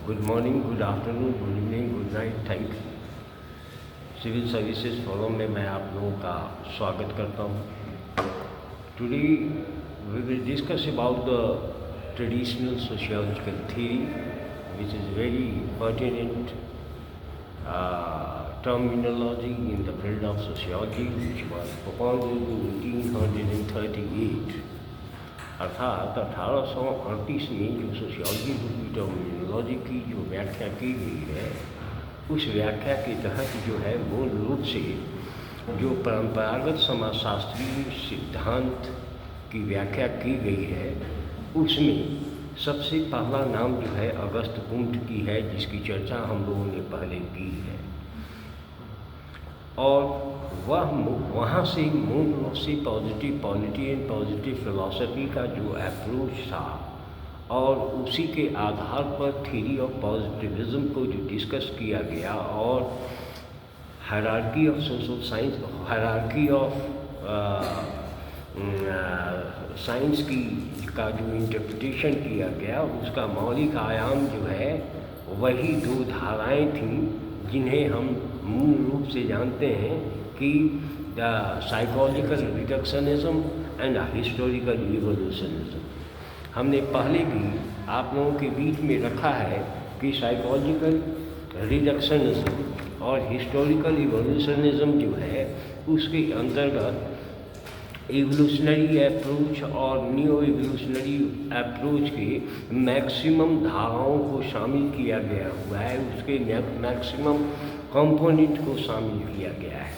Good morning, good afternoon, good evening, good night, thank you. Civil services forum में मैं आप लोगों का स्वागत करता हूँ। Today we will discuss about the traditional sociological theory which is very pertinent terminology in the field of sociology, which was propounded in 1838। अर्थात 1838 में जो सोशियोलॉजी की टर्मिनोलॉजी की जो व्याख्या की गई है, उस व्याख्या के तहत जो है मूल रूप से जो परंपरागत समाजशास्त्रीय सिद्धांत की व्याख्या की गई है, उसमें सबसे पहला नाम जो है अगस्त कुंट की है, जिसकी चर्चा हम लोगों ने पहले की है। और वह वहाँ से मूल रूप से positive polity and positive philosophy का जो अप्रोच था, और उसी के आधार पर थ्योरी ऑफ पॉजिटिविज्म को जो डिस्कस किया गया, और hierarchy of social science, hierarchy of science की का जो इंटरप्रिटेशन किया गया, उसका मौलिक आयाम जो है वही दो धाराएं थीं जिन्हें हम मूल रूप से जानते हैं कि the psychological reductionism and historical evolutionism. हमने पहले भी आप लोगों के बीच में रखा है कि साइकोलॉजिकल रिडक्शनिज्म और हिस्टोरिकल इवोल्यूशनिज्म जो है, उसके अंतर्गत इवोल्यूशनरी अप्रोच और न्यू इवोल्यूशनरी अप्रोच के मैक्सिमम धाराओं को शामिल किया गया हुआ है, उसके मैक्सिमम कंपोनेंट को शामिल किया गया है।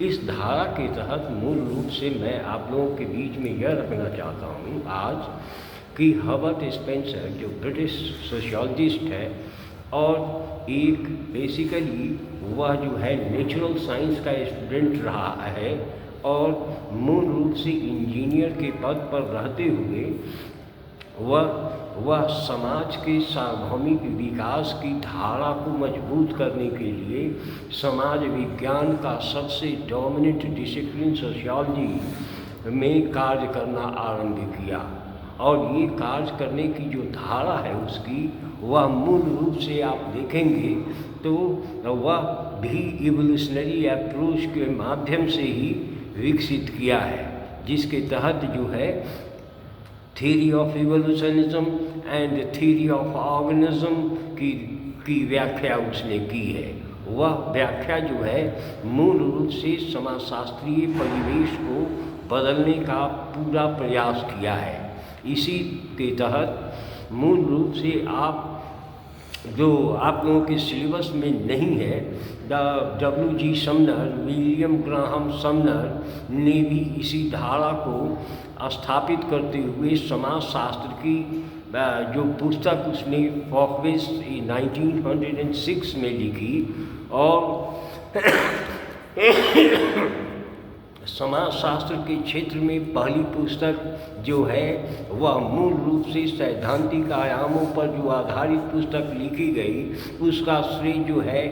इस धारा के तहत मूल रूप से मैं आप लोगों के बीच में यह रखना चाहता हूँ आज कि हर्बर्ट स्पेंसर जो ब्रिटिश सोशियोलॉजिस्ट है, और एक बेसिकली वह जो है नेचुरल साइंस का स्टूडेंट रहा है, और मूल रूप से इंजीनियर के पद पर रहते हुए वह समाज के सार्वभौमिक विकास की धारा को मजबूत करने के लिए समाज विज्ञान का सबसे डोमिनेंट डिसिप्लिन सोशियोलॉजी में कार्य करना आरंभ किया। और ये कार्य करने की जो धारा है उसकी, वह मूल रूप से आप देखेंगे तो वह भी इवोल्यूशनरी अप्रोच के माध्यम से ही विकसित किया है, जिसके तहत जो है theory of evolutionism and theory of organism की व्याख्या उसने की है। वह व्याख्या जो है मूल रूप से समाजशास्त्रीय परिवेश को बदलने का पूरा प्रयास किया है। इसी के तहत मूल रूप से आप जो आप लोगों के सिलेबस में नहीं है, W.G. Sumner, William Graham Sumner ने भी इसी धारा को स्थापित करते हुए समाजशास्त्र की जो पुस्तक उसने फॉकवेस 1906 में लिखी, और समाजशास्त्र के क्षेत्र में पहली पुस्तक जो है वह मूल रूप से सैद्धांतिक आयामों पर जो आधारित पुस्तक लिखी गई, उसका श्रेय जो है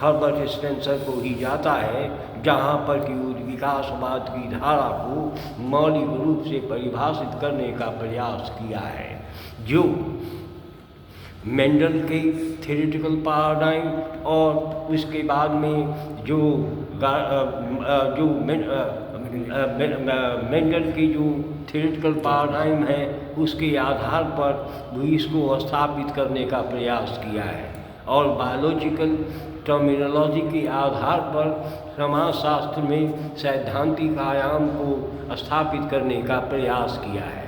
हर्बर्ट स्पेंसर को ही जाता है, जहाँ पर कि विकासवाद की धारा को मौलिक रूप से परिभाषित करने का प्रयास किया है, जो मेंडल के थ्योरेटिकल पैराडाइम, और उसके बाद में जो मेंडल की जो थ्योरेटिकल पैराडाइम है, उसके आधार पर इसको स्थापित करने का प्रयास किया है, और बायोलॉजिकल टर्मिनोलॉजी के आधार पर समाजशास्त्र में सैद्धांतिक आयाम को स्थापित करने का प्रयास किया है,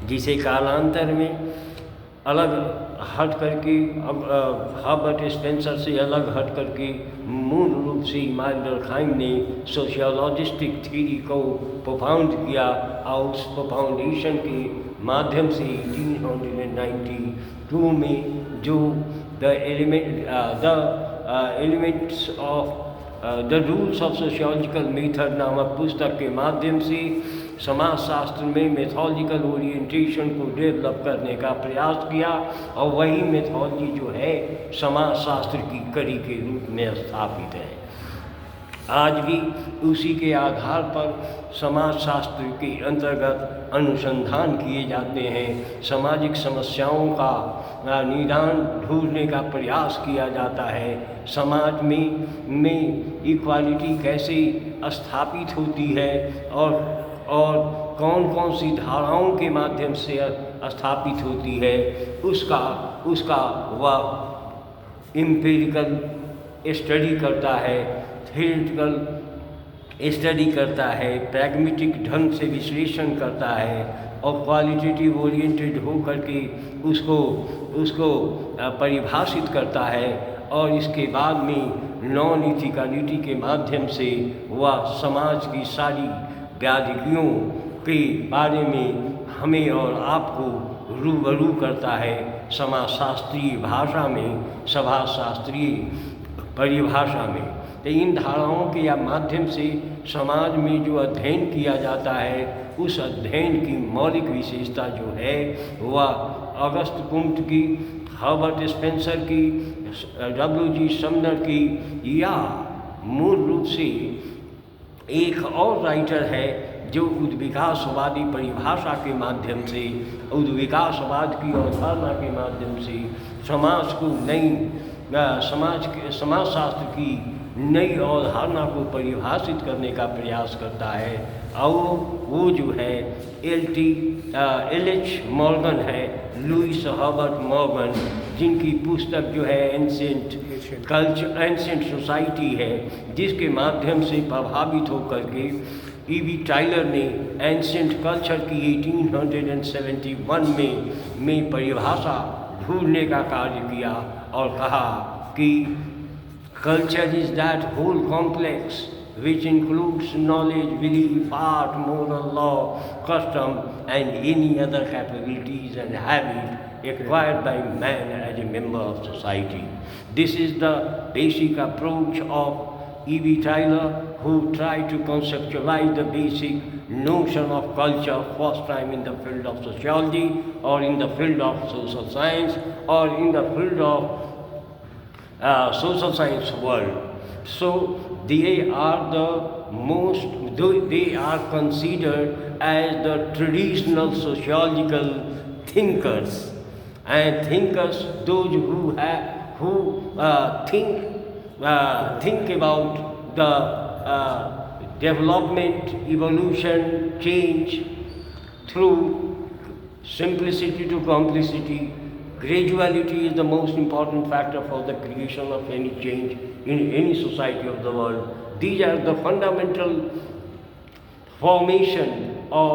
जिसे कालांतर में अलग हट करके हर्बर्ट स्पेंसर से अलग हट करके मूल रूप से इमानुएल डर्कहाइम ने सोशियोलॉजिस्टिक थ्योरी को प्रोपाउंड किया, और उस प्रोपाउंडेशन के माध्यम से 1892 में जो the elements of the rules of sociological method नामक पुस्तक के माध्यम से समाजशास्त्र में मेथोलॉजिकल ओरिएंटेशन को डेवलप करने का प्रयास किया, और वही मेथोलॉजी जो है समाजशास्त्र की कड़ी के रूप में स्थापित है। आज भी उसी के आधार पर समाजशास्त्र के अंतर्गत अनुसंधान किए जाते हैं, सामाजिक समस्याओं का निदान ढूंढने का प्रयास किया जाता है, समाज में इक्वालिटी कैसे स्थापित होती है और कौन कौन सी धाराओं के माध्यम से स्थापित होती है, उसका वह एम्पिरिकल स्टडी करता है, थ्योरेटिकल स्टडी करता है, प्रैग्मेटिक ढंग से विश्लेषण करता है और क्वालिटेटिव ओरिएंटेड हो करके उसको परिभाषित करता है और इसके बाद में नॉन इथिकलिटी के माध्यम से वह समाज की सारी व्याधियों के बारे में हमें और आपको रूबरू करता है समाजशास्त्रीय भाषा में, समाजशास्त्रीय परिभाषा में। तो इन धाराओं के या माध्यम से समाज में जो अध्ययन किया जाता है, उस अध्ययन की मौलिक विशेषता जो है वह अगस्त कुम्ट की, हर्बर्ट स्पेंसर की, डब्ल्यू.जी. समनर की, या मूल रूप से एक और राइटर है जो उद्विकासवादी परिभाषा के माध्यम से, उद्विकासवाद की अवधारणा के माध्यम से समाज को समाजशास्त्र की नई अवधारणा को परिभाषित करने का प्रयास करता है। और वो जो है एल.एच. मॉर्गन है, लुइस हर्बर्ट मॉर्गन, जिनकी पुस्तक जो है एंशिएंट कल्चर, एंशिएंट सोसाइटी है, जिसके माध्यम से प्रभावित होकर के E.B. टाइलर ने एंशिएंट कल्चर की 1871 में परिभाषा ढूंढने का कार्य किया और कहा कि culture is that whole complex which includes knowledge, belief, art, moral law, custom and any other capabilities and habit acquired by man as a member of society. This is the basic approach of E.B. Tyler, who tried to conceptualize the basic notion of culture first time in the field of sociology or in the field of social science or in the field of social science world. So they are considered as the traditional sociological thinkers, and thinkers those who think about the development, evolution, change through simplicity to complexity. Graduality is the most important factor for the creation of any change in any society of the world. These are the fundamental formation of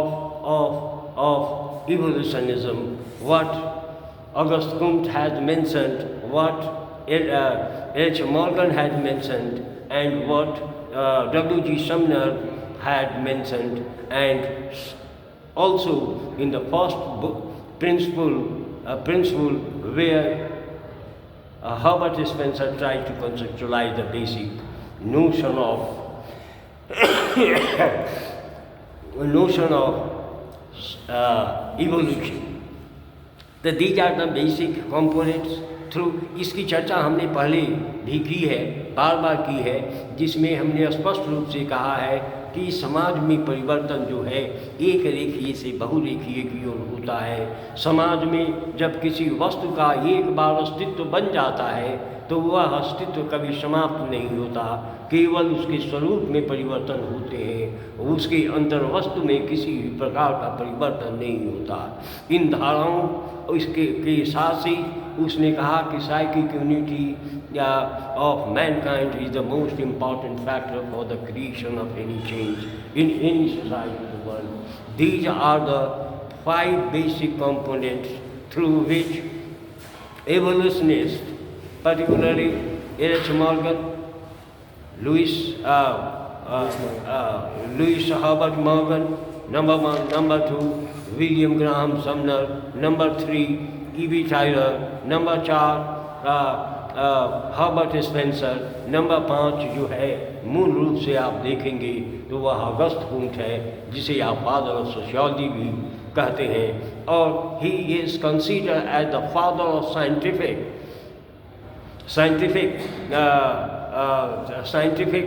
evolutionism. What Auguste Comte has mentioned, what H. Morgan has mentioned, and what W.G. Sumner had mentioned, and also in the first book, principle where Herbert Spencer tried to conceptualize the basic notion of evolution. So these are the basic components. Through इसकी चर्चा हमने पहले भी की है, बार बार की है, जिसमें हमने स्पष्ट रूप से कहा है कि समाज में परिवर्तन जो है एक रेखीय से बहुरेखीय की ओर होता है। समाज में जब किसी वस्तु का एक बार अस्तित्व बन जाता है तो वह अस्तित्व कभी समाप्त नहीं होता, केवल उसके स्वरूप में परिवर्तन होते हैं, उसके अंतर वस्तु में किसी भी प्रकार का परिवर्तन नहीं होता। इन धाराओं इसके साथ ही उसने कहा कि psychic unity of mankind is the most important factor for the creation of any change in any society in the world. These are the 5 basic components through which evolutionists, particularly H. Morgan, Louis Herbert Morgan, number 1, number 2, William Graham Sumner, number 3, E.B. Tyler, number 4, Herbert Spencer, number 5 जो है मूल रूप से आप देखेंगे तो वह अगस्त कुम्ट है, जिसे आप फादर ऑफ सोशियोलॉजी भी कहते हैं, और he is considered as the father of scientific scientific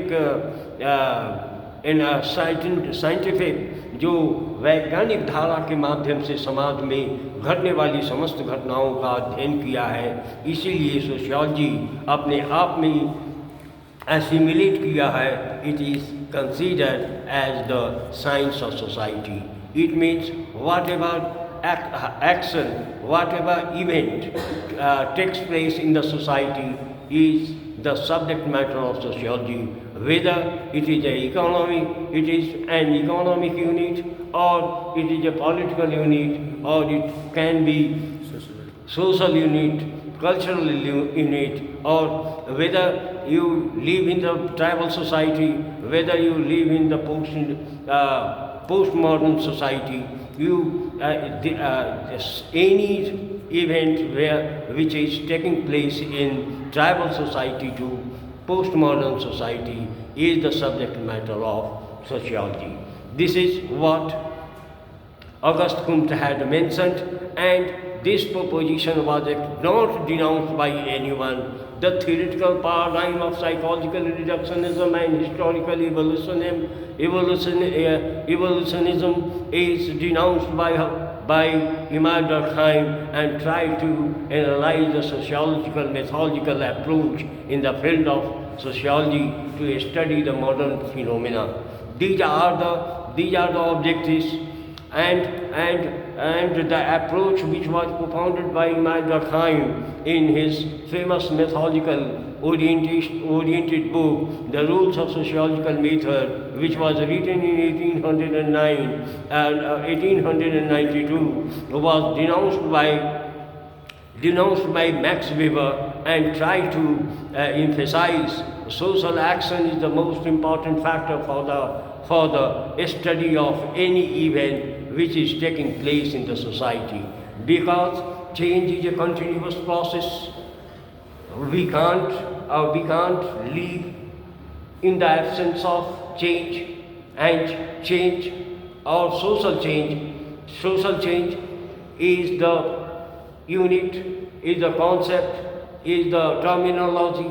जो वैज्ञानिक धारा के माध्यम से समाज में घटने वाली समस्त घटनाओं का अध्ययन किया है। इसीलिए सोशियोलॉजी अपने आप में एसिमिलेट किया है। It is considered as the science of society. It means whatever action, whatever event takes place in the society is the subject matter of sociology. Whether it is an economy, it is an economic unit, or it is a political unit, or it can be social unit, cultural unit, or whether you live in the tribal society, whether you live in the postmodern society, any event which is taking place in tribal society to postmodern society is the subject matter of sociology. This is what Auguste Comte had mentioned, and this proposition was not denounced by anyone. The theoretical paradigm of psychological reductionism and historical evolutionism is denounced by Imad Durkheim and tried to analyze the sociological methodological approach in the field of sociology to study the modern phenomena. These are the objectives and the approach which was propounded by Imad Durkheim in his famous methodological oriented book, The Rules of Sociological Method, which was written in 1809 and 1892, was denounced by Max Weber and tried to emphasize social action is the most important factor for the study of any event which is taking place in the society, because change is a continuous process. We can't live in the absence of change, and change or social change is the unit, is the concept, is the terminology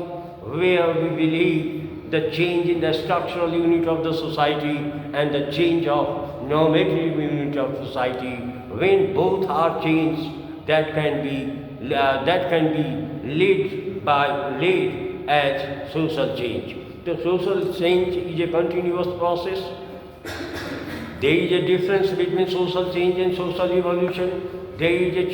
where we believe the change in the structural unit of the society and the change of normative unit of society. When both are changed, that can be laid as social change. The social change is a continuous process. There is a difference between social change and social evolution. There is a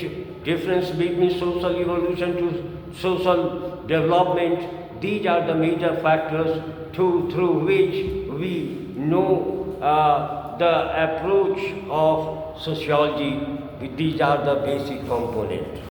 difference between social evolution to social development. These are the major factors through which we know the approach of sociology. These are the basic components.